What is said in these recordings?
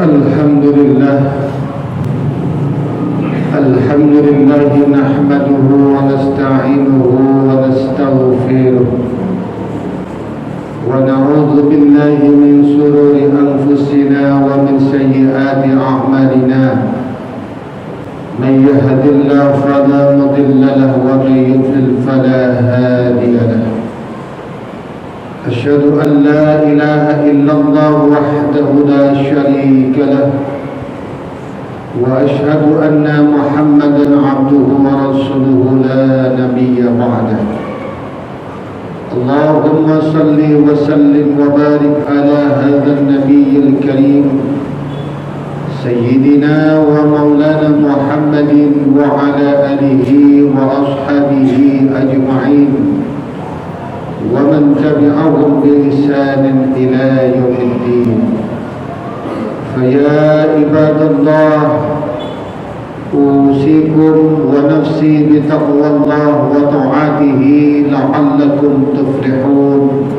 Alhamdulillah nahmaduhu wa nasta'inuhu wa nastaghfiruh wa na'udzu billahi min shururi anfusina wa min sayyiati a'malina. Man yahdihillahu fala mudilla lahu wa man yudlil fala hadiya lahu. Asyhadu an la ilaha illallah wahdahu la syarika lahu wa asyhadu anna Muhammadan abduhu wa rasuluhu la nabiyya ba'dahu. Allahumma salli wa sallim wa barik ala hadzal nabiyyil karim sayyidina wa maulana Muhammadin wa ala alihi wa ashabihi ajma'in wa man tabi'ahum bi ihsanin ila yaumiddin. Faya ibadallah, usikum wa nafsi bi taqwallah wa ta'atihi la'allakum tuflihun.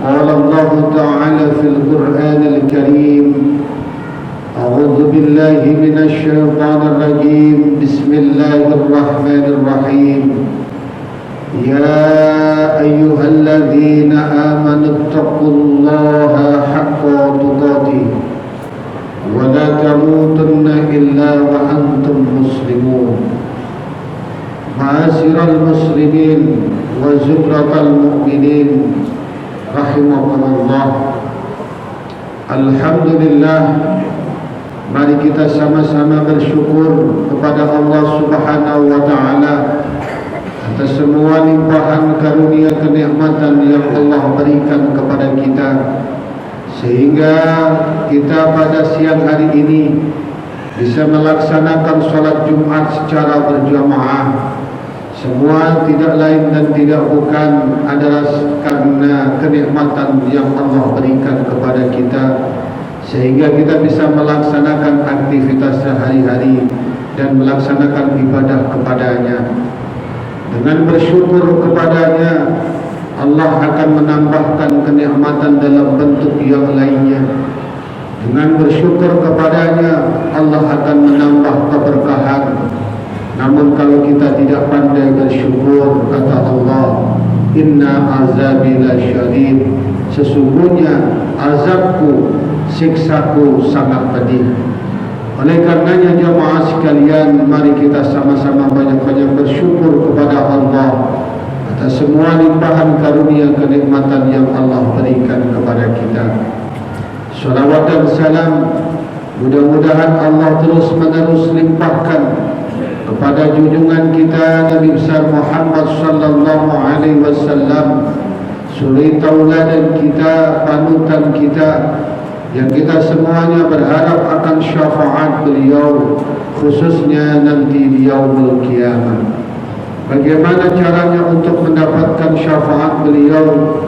Qala Allah ta'ala fil Qur'anil Karim, a'udzu billahi minasy syaithanir rajim. Bismillahirrahmanirrahim. Ya ayyuhalladzina amanu taqullaha haqqa tuqatih wa la tamutunna illa wa antum muslimun. Ma'asyiral muslimin wa zumratal mu'minin rahimakumullah. Alhamdulillah, mari kita sama-sama bersyukur kepada Allah Subhanahu wa taala atas semua limpahan karunia kenikmatan yang Allah berikan kepada kita, sehingga kita pada siang hari ini bisa melaksanakan sholat Jumat secara berjamaah. Semua tidak lain dan tidak bukan adalah karena kenikmatan yang Allah berikan kepada kita, sehingga kita bisa melaksanakan aktivitas sehari-hari dan melaksanakan ibadah kepadanya. Dengan bersyukur kepadanya, Allah akan menambahkan kenikmatan dalam bentuk yang lainnya. Dengan bersyukur kepadanya, Allah akan menambah keberkahan. Namun kalau kita tidak pandai bersyukur, kata Allah, inna azabi lasyadid, sesungguhnya azabku, siksaku sangat pedih. Oleh karenanya jamaah sekalian, mari kita sama-sama banyak-banyak bersyukur kepada Allah atas semua limpahan karunia kenikmatan yang Allah berikan kepada kita. Salawat dan salam mudah-mudahan Allah terus menerus limpahkan kepada junjungan kita Nabi besar Muhammad sallallahu alaihi wasallam, suri tauladan kita, panutan kita, yang kita semuanya berharap akan syafaat beliau, khususnya nanti di yaumul qiyamah. Bagaimana caranya untuk mendapatkan syafaat beliau?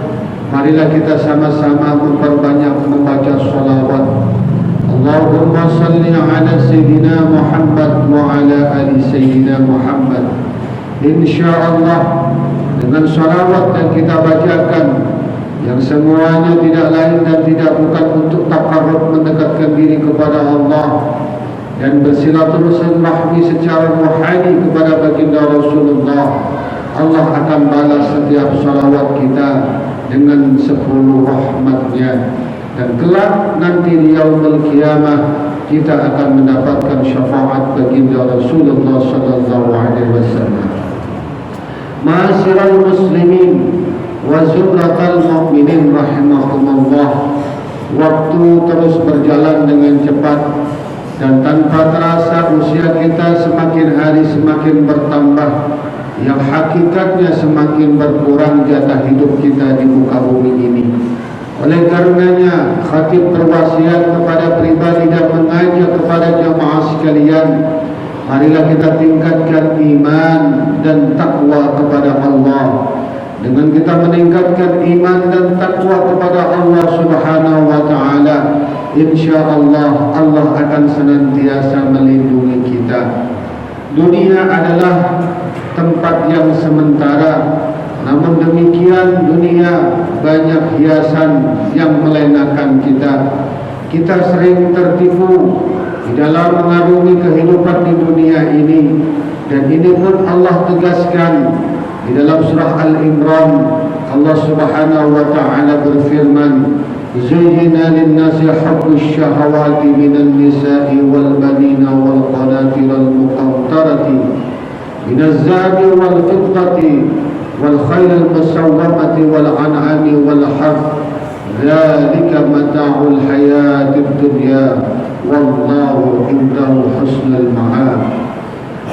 Marilah kita sama-sama memperbanyak membaca salawat. Allahumma salli ala sayyidina Muhammad wa ala ali sayyidina Muhammad. InsyaAllah dengan salawat yang kita bacakan, yang semuanya tidak lain dan tidak bukan untuk taqarrub, mendekatkan diri kepada Allah dan bersilaturahmi secara rohani kepada baginda Rasulullah, Allah akan balas setiap salawat kita dengan 10 rahmatnya. Dan kelak nanti di yaumul qiyamah kita akan mendapatkan syafaat baginda Rasulullah sallallahu alaihi wasallam. Ma'asyiral muslimin wa zumratal mu'minin rahimakumullah. Waktu terus berjalan dengan cepat dan tanpa terasa usia kita semakin hari semakin bertambah, yang hakikatnya semakin berkurang jatah hidup kita di muka bumi ini. Oleh karenanya khatib berwasiat kepada pribadi dan mengajak kepada jamaah sekalian, marilah kita tingkatkan iman dan takwa kepada Allah. Dengan kita meningkatkan iman dan takwa kepada Allah Subhanahu wa taala, insyaallah Allah akan senantiasa melindungi kita. Dunia adalah tempat yang sementara, namun demikian dunia banyak hiasan yang melenakan kita. kita sering tertipu di dalam mengarungi kehidupan di dunia ini. Dan ini pun Allah tegaskan di dalam surah Al-Imran. Allah Subhanahu wa taala berfirman, "Zuyyina lin-nasi hubbus syahawati minan nisa'i wal banina wal qanatiril muqantarati minaz zahabi wal fiddati wal khailil musawwamati wal an'ami wal harth. Dzalika mata'ul hayatid dunya wallahu indahu husnul ma'ab."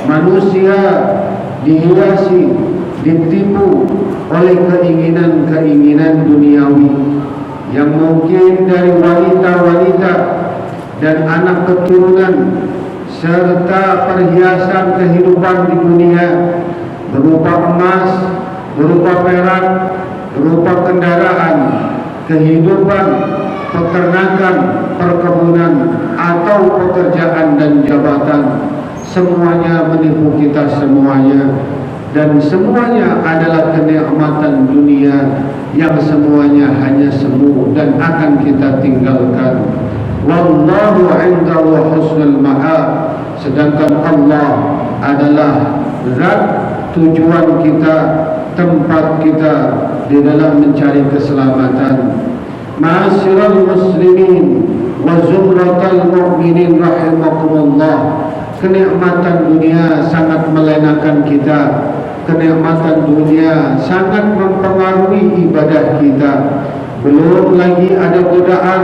Manusia dihiasi, ditipu oleh keinginan-keinginan duniawi yang mungkin dari wanita-wanita dan anak keturunan, serta perhiasan kehidupan di dunia berupa emas, berupa perak, berupa kendaraan, kehidupan, peternakan, perkebunan, atau pekerjaan dan jabatan. Semuanya menipu kita semuanya, dan semuanya adalah kenikmatan dunia yang semuanya hanya semu dan akan kita tinggalkan. Wallahu 'indahu husnul ma'ab. Sedangkan Allah adalah zat tujuan kita, tempat kita di dalam mencari keselamatan. Ma'asyiral muslimin wa zumratal mu'minin rahimakumullah. Kenikmatan dunia sangat melenakan kita. Kenikmatan dunia sangat mempengaruhi ibadah kita. Belum lagi ada godaan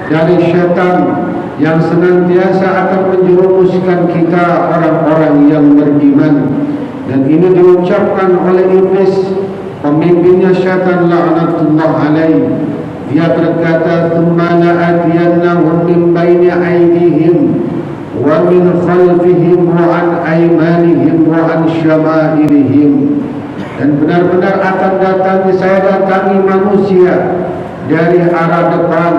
dari syaitan yang senantiasa akan menjerumuskan kita, orang-orang yang beriman. Dan ini diucapkan oleh iblis, pemimpinnya syaitan laknatullah alaih. Dia berkata, "Tsumma la'atiyannahum min baini aydihim wa min khalfihim wa an aymanihim wa an syama'ilihim." Dan benar-benar akan saya datangi manusia dari arah depan,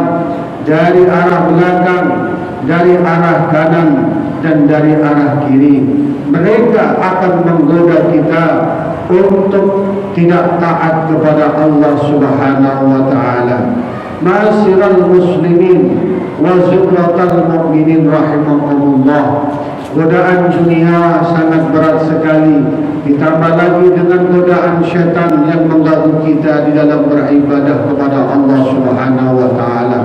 dari arah belakang, dari arah kanan, dan dari arah kiri. Mereka akan menggoda kita untuk tidak taat kepada Allah Subhanahu wa taala. Ma'asyiral muslimin wa zumratal mu'minin rahimakumullah. Godaan dunia sangat berat sekali, ditambah lagi dengan godaan syaitan yang mengganggu kita di dalam beribadah kepada Allah Subhanahu wa taala.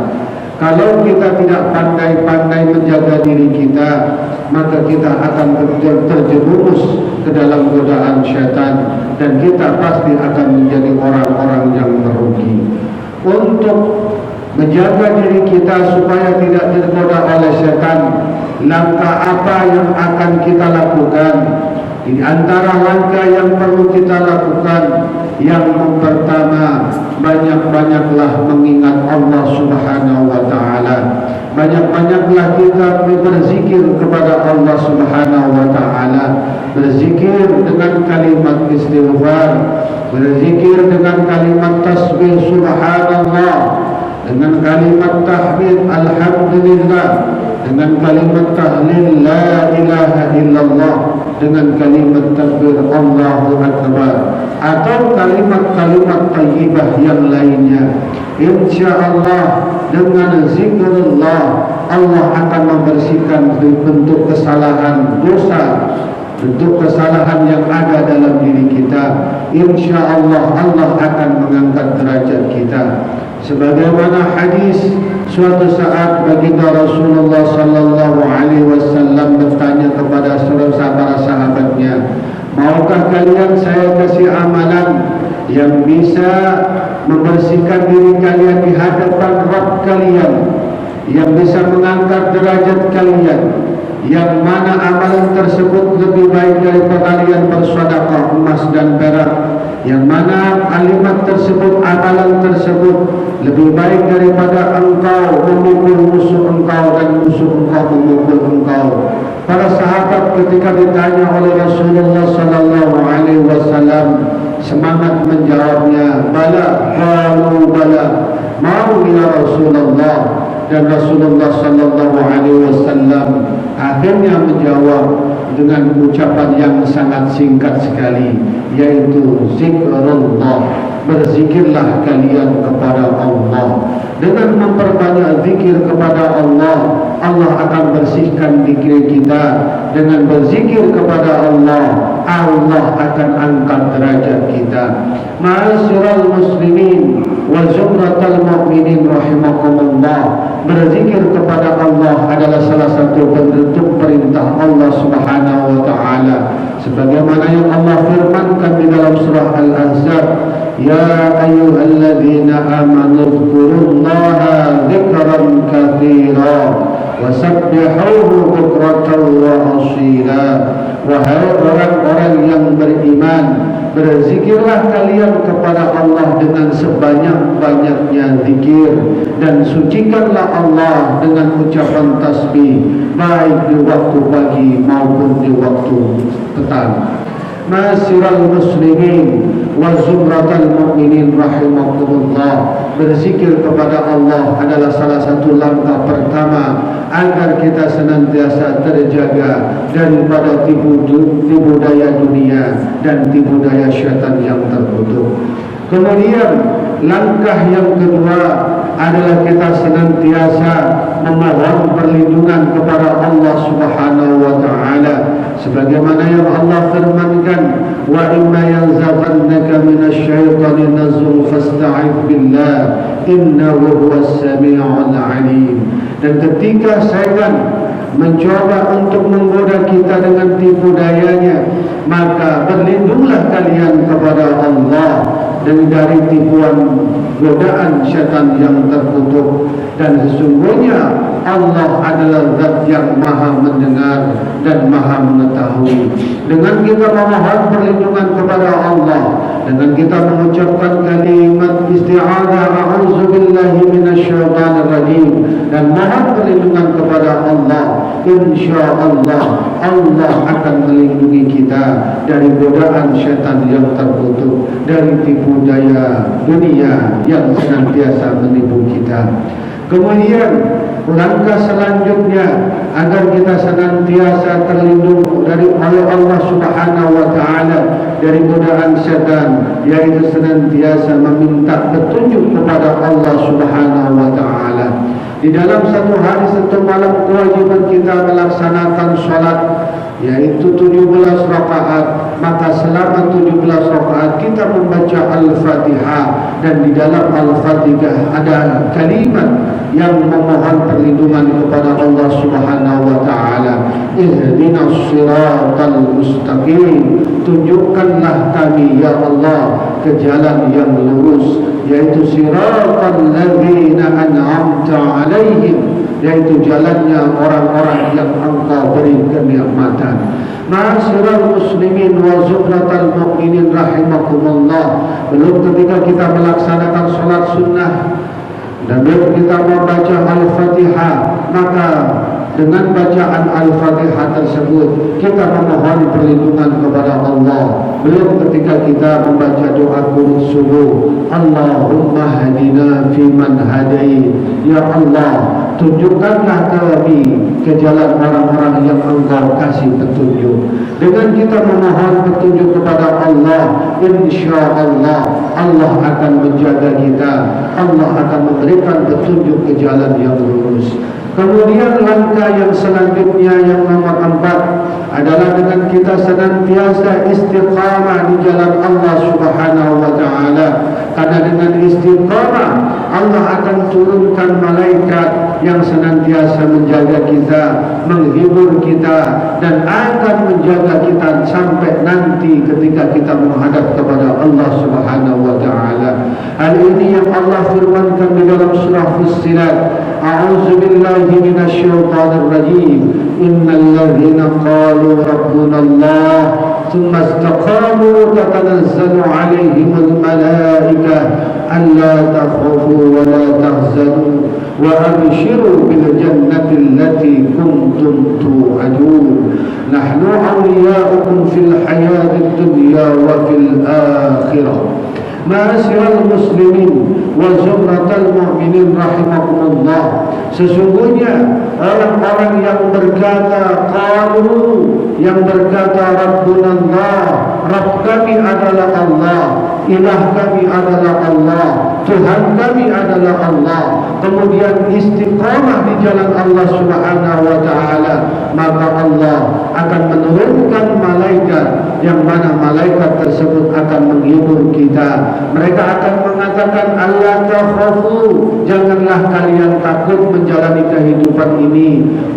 Kalau kita tidak pandai-pandai menjaga diri kita, maka kita akan terjerumus ke dalam godaan syaitan, dan kita pasti akan menjadi orang-orang yang merugi. Untuk menjaga diri kita supaya tidak tergoda oleh syaitan, langkah apa yang akan kita lakukan? Di antara langkah yang perlu kita lakukan, yang pertama, banyak-banyaklah mengingat Allah Subhanahu wa taala. Banyak-banyaklah kita berzikir kepada Allah Subhanahu wa taala. Berzikir dengan kalimat istighfar, berzikir dengan kalimat tasbih subhanallah, dengan kalimat tahmid alhamdulillah, dengan kalimat tahlil la ilaha illallah, dengan kalimat takbir Allahu akbar, atau kalimat-kalimat thayyibah yang lainnya. Insyaallah dengan zikrullah Allah akan membersihkan bentuk kesalahan dosa, bentuk kesalahan yang ada dalam diri kita. Insyaallah Allah akan mengangkat derajat kita. Sebagaimana hadis, suatu saat baginda Rasulullah sallallahu alaihi wasallam bertanya kepada para sahabatnya, "Maukah kalian saya kasih amalan yang bisa membersihkan diri kalian di hadapan Rabb kalian, yang bisa mengangkat derajat kalian, yang mana amalan tersebut lebih baik daripada kalian bersedekah emas dan perak, yang mana kalimat tersebut, amalan tersebut lebih baik daripada engkau memukul musuh engkau dan musuh engkau memukul engkau." Para sahabat ketika ditanya oleh Rasulullah sallallahu alaihi wasallam semangat menjawabnya, "Bala, qalu bala." Mau ya Rasulullah. Dan Rasulullah sallallahu alaihi wasallam akhirnya menjawab dengan ucapan yang sangat singkat sekali, yaitu zikrullah. Berzikirlah kalian kepada Allah. Dengan memperbanyak zikir berzikir kepada Allah, Allah akan bersihkan zikir kita. Dengan berzikir kepada Allah, Allah akan angkat derajat kita. Ma'asyiral muslimin wa zumratal mu'minin rahimakumullah, berzikir kepada Allah adalah salah satu bentuk perintah Allah Subhanahu wa taala, sebagaimana yang Allah firmankan di dalam surah Al-Ahzab, ya ayyuhalladzina amanu dzkurullaha dzikran katsira wasabbihuhu bukratan wa asila. Wahai orang-orang yang beriman, berzikirlah kalian kepada Allah dengan sebanyak-banyaknya zikir, dan sucikanlah Allah dengan ucapan tasbih, baik di waktu pagi maupun di waktu petang. Ma'asyiral muslimin wa zumratal mu'minin rahimakumullah, berzikir kepada Allah adalah salah satu langkah pertama agar kita senantiasa terjaga daripada tipu daya dunia dan tipu daya syaitan yang terkutuk. Kemudian langkah yang kedua adalah kita senantiasa memohon perlindungan kepada Allah Subhanahu wa taala, sebagaimana yang Allah firmankan, wa imma yanzaghannaka minasyaitani nazghun fasta'idz billah innahu huwas samiul alim. Dan ketika syaitan mencoba untuk menggoda kita dengan tipu dayanya, maka berlindunglah kalian kepada Allah dari tipuan godaan syaitan yang terkutuk. Dan sesungguhnya Allah adalah zat yang maha mendengar dan maha mengetahui. Dengan kita memohon perlindungan kepada Allah, dengan kita mengucapkan kalimat isti'adzah a'udzubillahi minasyaitonir rajim, dan mohon perlindungan kepada Allah, insyaallah Allah akan melindungi kita dari godaan syaitan yang terkutuk, dari tipu daya dunia yang senantiasa menipu kita. Kemudian langkah selanjutnya agar kita senantiasa terlindung dari oleh Allah Subhanahu wa taala dari godaan syaitan, yaitu senantiasa meminta petunjuk kepada Allah Subhanahu wa taala. Di dalam satu hari satu malam kewajiban kita melaksanakan salat, yaitu 17 rakaat. Maka selama 17 rakaat kita membaca Al-Fatihah, dan di dalam Al-Fatihah ada kalimat yang memohon perlindungan kepada Allah Subhanahu wa taala. Ihdinas siratal mustaqim, tunjukkanlah kami ya Allah ke jalan yang lurus, yaitu siratal ladzina an'amta alaihim, yaitu jalannya orang-orang yang Engkau beri kenikmatan. Ma'asyiral muslimin wa zumratal mu'minin rahimakumullah, belum ketika kita melaksanakan salat sunnah dan belum kita membaca Al-Fatihah, maka dengan bacaan Al-Fatihah tersebut kita memohon perlindungan kepada Allah. Belum ketika kita membaca doa qunut subuh, Allahumma hadina fiman hadait, ya Allah tunjukkanlah kami ke jalan orang-orang yang Engkau kasih petunjuk. Dengan kita memohon petunjuk kepada Allah, insyaallah Allah akan menjaga kita, Allah akan memberikan petunjuk ke jalan yang lurus. Kemudian langkah yang selanjutnya yang nomor 4 adalah dengan kita senantiasa istiqamah di jalan Allah Subhanahu wa taala. Karena dengan istiqamah Allah akan turunkan malaikat yang senantiasa menjaga kita, menghibur kita, dan akan menjaga kita sampai nanti ketika kita menghadap kepada Allah Subhanahu wa taala. Hal ini yang Allah firmankan di dalam surah Fussilat, a'udzubillahi minasyaitonir rajim, innal ladzina qalu rabbuna Allah thumma istaqamu tatanazzalu 'alaihimul malaikah alla takhafu wa la tahzanu wa abshiru bil jannati allati kuntum tu'adun nahnu awliya'ukum fil hayatid dunya wa fil akhirah. Ma'asyiral muslimin wa zumratal mu'minin rahimakumullah, sesungguhnya orang-orang yang berkata qalu, yang berkata Rabbuna Allah, Rabb kami adalah Allah, ilah kami adalah Allah, Tuhan kami adalah Allah, kemudian istiqamah di jalan Allah Subhanahu wa taala, maka Allah akan menurunkan malaikat yang mana malaikat tersebut akan menghibur kita. Mereka akan mengatakan, Allah takhafu, janganlah kalian takut menjalani kehidupan ini,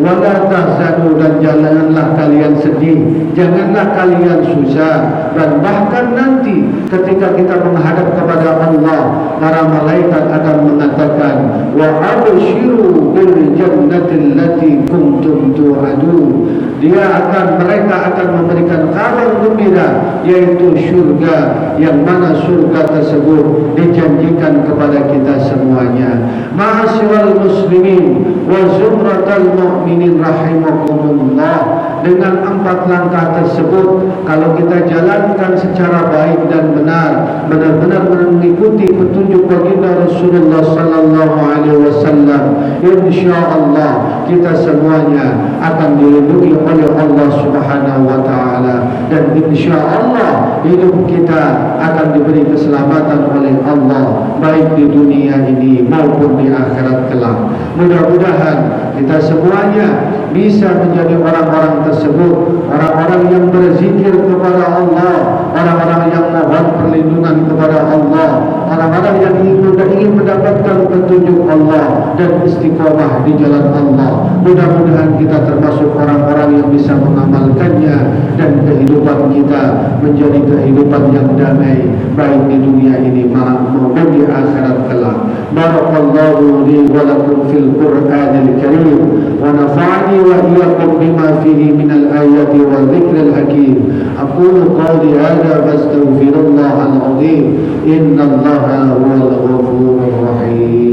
wala tahzanu, dan janganlah kalian sedih, janganlah kalian susah. Dan bahkan nanti ketika kita menghadap kepada Allah, para malaikat akan mengatakan, wa abshiru bil jannati allati kuntum tu'adun. Mereka akan memberikan kabar gembira, yaitu syurga, yang mana surga tersebut dijanjikan kepada kita semuanya. Ma'asyiral muslimin wa zumratal mu'minin rahimakumullah, dengan 4 langkah tersebut, kalau kita jalankan secara baik dan benar, benar-benar mengikuti petunjuk baginda Rasulullah sallallahu alaihi wasallam, insyaallah kita semuanya akan dilindungi oleh Allah Subhanahu wa taala, dan insyaallah hidup kita akan diberi keselamatan oleh Allah, baik di dunia ini maupun di akhirat kelak. Mudah-mudahan kita semuanya bisa menjadi orang-orang tersebut, orang-orang yang berzikir kepada Allah, orang-orang yang mohon perlindungan kepada Allah, orang-orang yang ingin mendapatkan petunjuk Allah dan istiqamah di jalan Allah. Mudah-mudahan kita termasuk orang-orang yang bisa mengamalkannya, dan kehidupan kita menjadi kehidupan yang damai, baik di dunia ini maupun di akhirat kelak. Barakallahu li wa lakum fil Qur'anil Karim, wa nafa'ani wa iyyakum bima fihi minal ayati wa dzikril hakim. Aqulu qawli hadza fastaghfirullahal azim, innallaha huwal ghafurur rahim.